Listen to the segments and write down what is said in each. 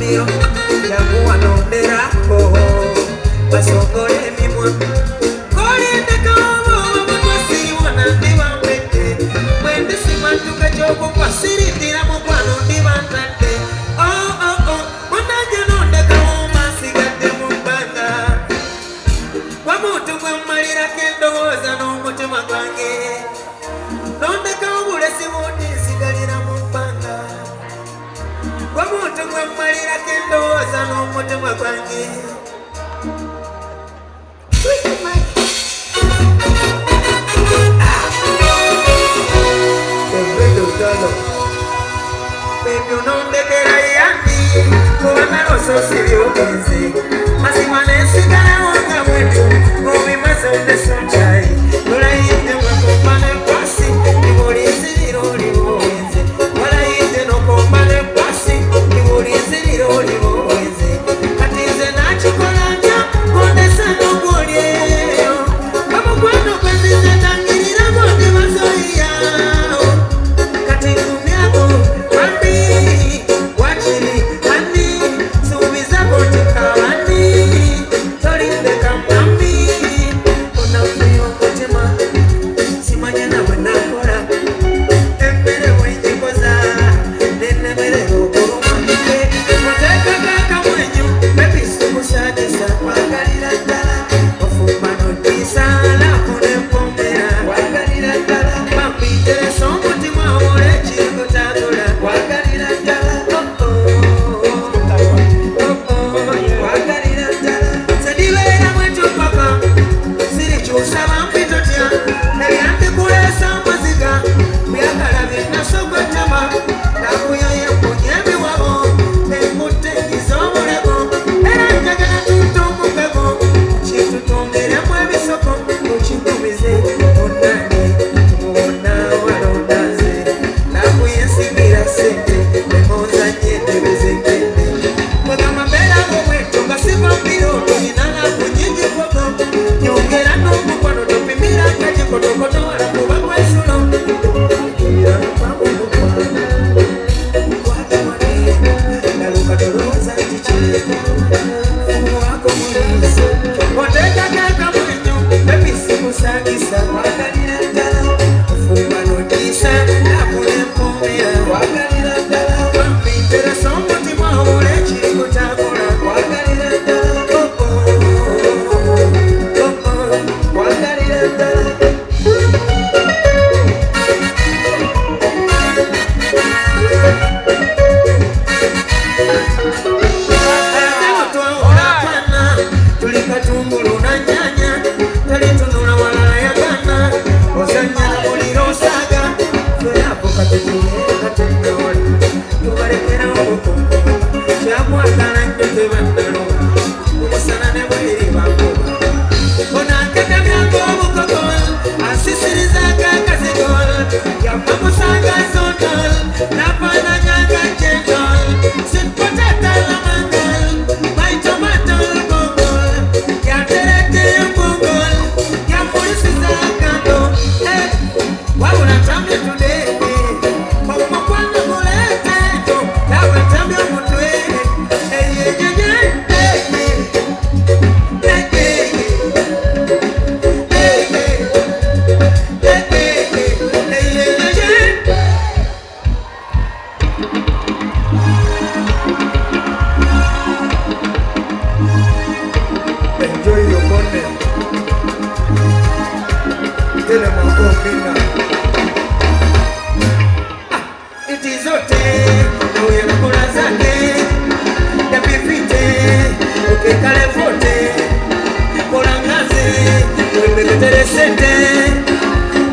Dio, yakuwa nonderako basongole emimwa kolindekaobo bamwasiwana ndibambedde bwendisimatuka gyokukwasiritira mukwano ndibantadde munanje nondekawo masigadde mu bbanga wamuntu gwemmalirako endowooza n'omutima gwange nondekawo bulesi bundi nsigalira mu bbanga wamuntu gwemmalirako endowooza n'omutima gwange ebyo nondekera yandi kubanga nososibyogenzi mazima nensigalawo nga bwetu obimaze ondesoncayi olayidde mwekomba nekwasi ibulinzirira olibowenze walayidde nokomba nekwasi ibulinzirira olibowenze kati nze nakikola ntya kondesa nogwolyeyo omukwano gwenzize tangirira gondi bazoyiyawo kati ngumyako bambi wakiri hani suubiza kotekawani tolindeka bambi onafuyo okutema simanya nawe nakola emmere wenjikoza nenemerera okuluma muteekakaka mwenyu bebisikusadisa kwagalira ddala ofumba nodisa lakunempombera kwagalira ddala bambi teresa omutima obula ekirikutandula kwagalira ddala kwagalira ddala sedibeera bwetupaka sirikyusa bambi totya ebyandikuleesa amaziga byagala byenasogotama nakuyaye mpunye ebiwabo enkutte engiza obulego era njagala tutumukego kitutungeremu ebisoko tukigumize onange mubona walondaze nakuyensibira sente emozanye ndebezengende kwegamba mbeerago bweto nga sivambiro tolinana kunyingifogo nyongera n'omukwano topimira nga gikotokoto wala kuba gwesulo nalukatolooza kikirewako mulizo oteekakaka mwenyo ebisikusagisa wagalira ddala ofumba nodisa nakulempomera wagalira ddala wampinteresa omutima obula ekirikutambula wagalira ddala wagalira ddala twawulapana tuli katungulu na nyanya talitunula walala yagana ozanya na muliro osaga tweyapo katetuyeekatendola tubalekera obukungu kyakwagala nnyo tebannaloba omusana ne bweri bakuba onankedamyako obukokol asisirizaga akazigol yava musanga zotol nafananyanga jendol sitpotatalamangal maitomatol gogol yaterekeyo gogol yafulisizakando wabula tambye tudede omukwano guleteto nawe tambye omutwe eyejeje enjoy your morning. Tell them I'm going now. It is okay. Now we are going to Zake. The Pipite. Okay, Califorte. Kolangaze. We make it a sete.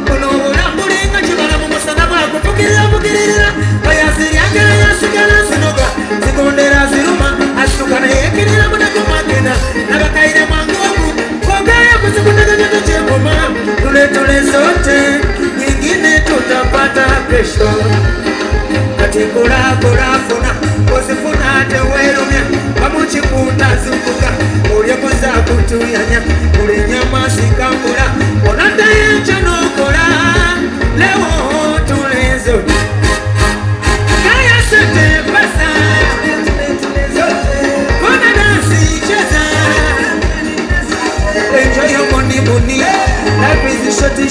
Kono Ramburinga Chibana Musanama. Kukirira. Ayasiri Akara Yasigana Sinoga. Sikondera Ziruma. Asukana Ekirira Munakumakina. Nabakaire Mangoku. Kogaya Kusikutaka Chekoma. Tule zote. Nyingine tutapata kesho. Katikura funa. Kusifuna tewerumia. Pamuchikuta zunguka. Uliokoza kutuyanya. Ule nyama sikambura. Onata yencha nokora. Leo tule zote. Kaya sete pasa.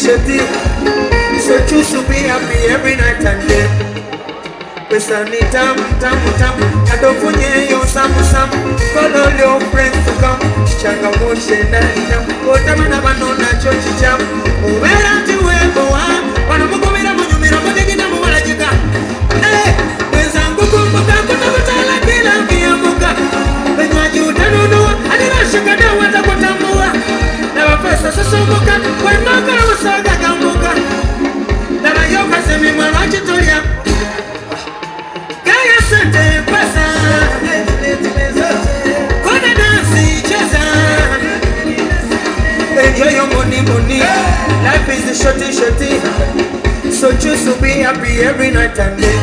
shorty. So choose to be happy every night and day. Pesa ni tamu tamu tamu, kadofunye yo samu samu. Call all your friends to come, changamshe ndani tamu. Otamana banona chochi chamu, uwera tiweko wa wanamukumira munyumira mudegina muwalajika. Mwenzangu kumbuka kutabutala kila kiamuka. Benywaji utanunua, adirashika dawa za kutambua. Na wapesa sasumuka, wemaka na wasaga kambuka. Na rayoka semi mwarachi tulia. Gaya sente pesa, kona dansi cheza. Enjoy your money, money. Life is the shorty, shorty. So choose to be happy every night and day.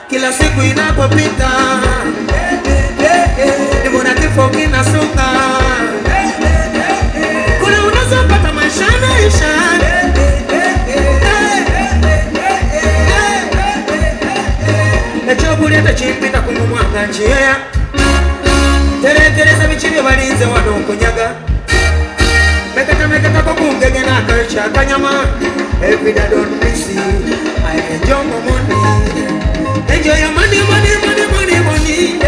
Kila siku inapopita, nimona kifo kinasonga. Kuna unazopata maisha naisha. Echokuli ata chimpita kumumwanga nchiea. Teretereza bichibye balinze wano nkonyaga. Mekata kokungege nakalcha kanyama. Every day don't miss you, I enjoy my money. Enjoy your money, money, money, money, money.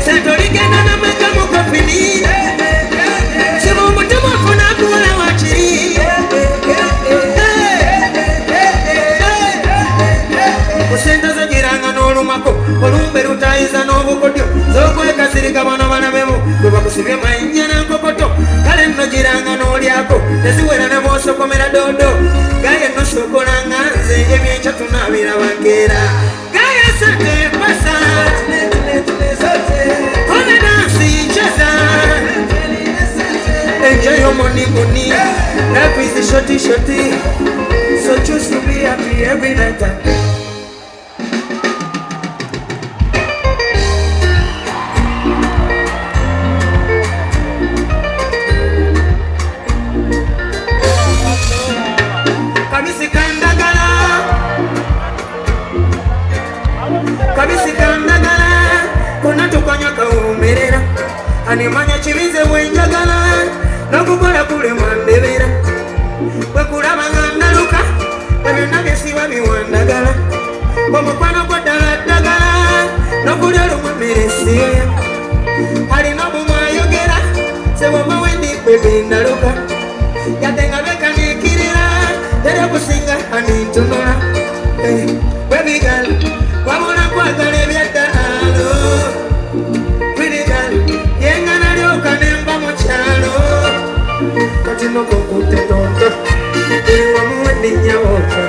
Santorikena na meka mokofini. Simu mutema funa kuwala wachi. Usenda za jiranga n'olumako, olumbe lutayiza n'obukodyo. Zokweka sirika bano bana bemu, bwe bakusibye mainnya n'enkokoto. Kale nno jiranga n'olyako, teziwera ne bw'osokomera dodo. Gaye nno sokolanga nze, ebyenkya tunaabira bakeera. Gaye sente pesa, kona dansi cheza. Enjoy your money, money. Life is the shorty, shorty. So choose to be happy every night and day. Animanya chibize wenjagala nokukola kule mandebera wekulaba ngandaluka ebyonna byesiba biwandagala omukwano gwadala ddagala nokulya olumwemeresiyoya alina obumwayogera sebwoma wendikwe bindaluka yadde nga bekaniikirira teri okusinga anintunula webigala wabula kwagala ebyaddalo Katino kokute tonto, iwa muwendi nyawota.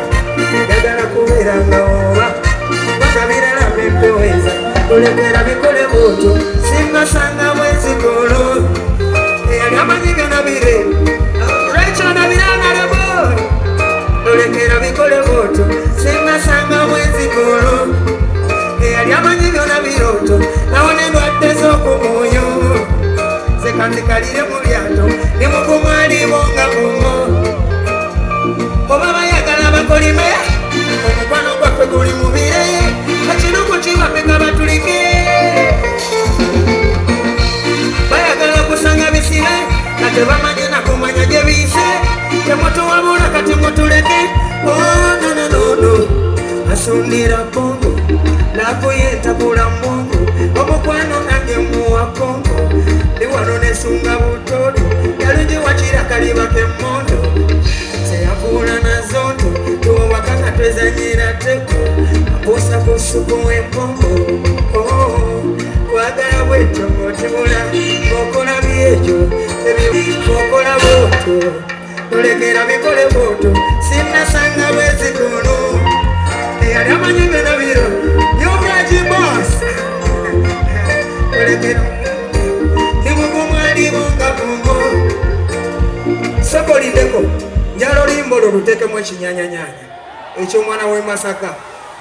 Gagala kuwera ngaoba, wakabira la pempeweza. Kulekera bikole buto, singa sanga mwezi kolo. Eyali amanyiga na bire, Rachel na biranga lebo. Kulekera bikole buto, singa sanga mwezi kolo. Eyali amanyiga na biroto, nawone ndwaddezo kumuyo. Sekandikalire mu lyato, ne mukumali bonga kumo. Oba bayagala bakolime, omukwano gwaffe guli mubire. Ekinuku kibapeka batulike. Bayagala kusanga bisibe, kate bamanyi na kumanya gye biyise. Temutuwabula kati mutuleke. Oh no no no no, asundira bongo, lako yetabula mbongo. Omukwano nange muwa kongo. Iwano nesunga butodo, yalungi wakira kaliba kemondo. Seyafula na zondo, tuwo wakanga twezanyira teko. Aposa kusuku wembongo, kwagala bweto ngotibula. Mokola byejo, mokola boto. Tolekera bikole boto, sinna sanga bwezi kono. Eyali amanyiga na biro, yugaji boss. Tolekera Soko lindeko, njalo limbolo lutekemu ekinyanyanyanya. Ekyo mwana we Masaka.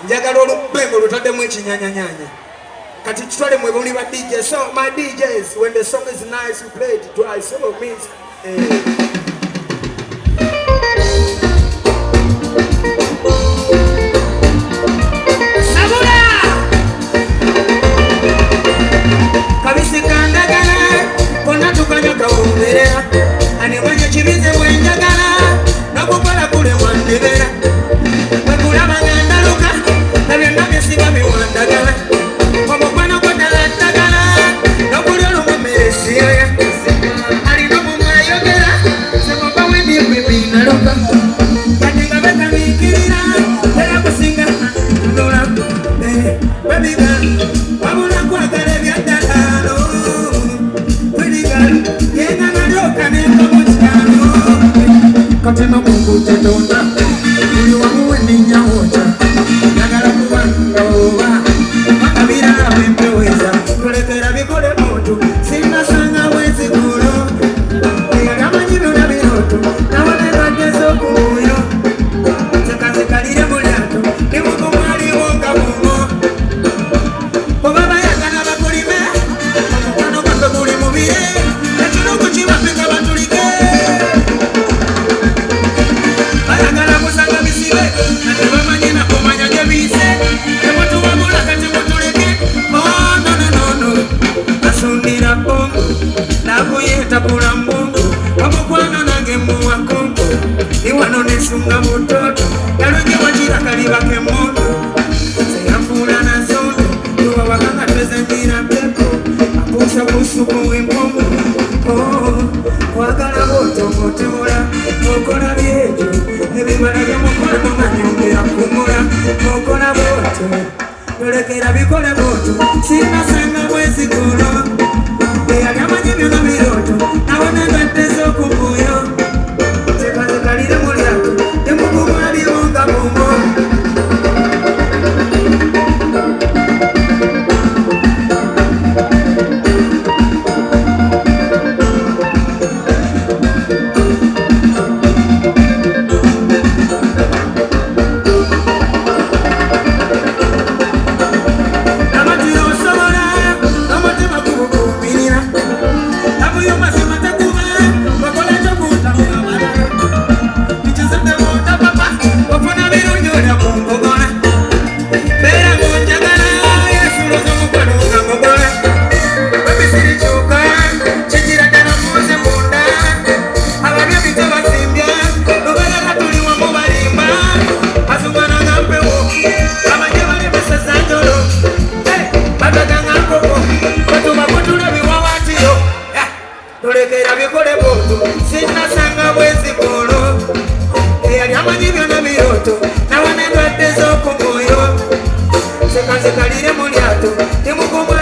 Njagala olubembo lutaddemu ekinyanyanyanya. Kati tutwale mwe buli ba DJ. So my DJs, when the song is nice, you play it twice. So it means Sabura! Kabisi kandagala, kona tukanya kawumerera. Animanya chibize wenjagala. wabula kwagala ebyaddala pretty girl yenga nalyoka nemba mu kyalo kati nomungu tetonda buli wamu wenninyawoca njagala kubanga oba abirala bempeweza tulekera bikole muntu sinasanga bwezigulo eyali amanyi byona biroto nawanebageza okubuyo zekazikalire mu lyato nimukumwaliwo nga bumo oba bayagala bakulime omukwano gwaffe guli mubire ekirugu kibafika batulike bayagala kusanga bisibe nate bamanyi nakumanya gye biyise temutuwabula kati mutuleke nononono asundira bongo nakuyeta kula mbungu omukwano nange muwa kongo iwano nesunga mutoto yalonye wakira kalibake mondo seyafuula nazondo tuwa wakanga twezengira pepo apusa busuku wempomo kwagala botomotimola okola byejo ebibala byomukola mumanyongera kumula okola boto tolekera bikole boto sinasanga bwezigulo eyali amanyi byona biroto nawona ngateza okubuyo zekazikalire mu lyato nemukumwaliwo nga bumbo tolekera bikole boto sinasanga bwezigulo eyali amanyi byona biroto nawona endwadde z'okumoyo zekazikalire mu lyato temukumwa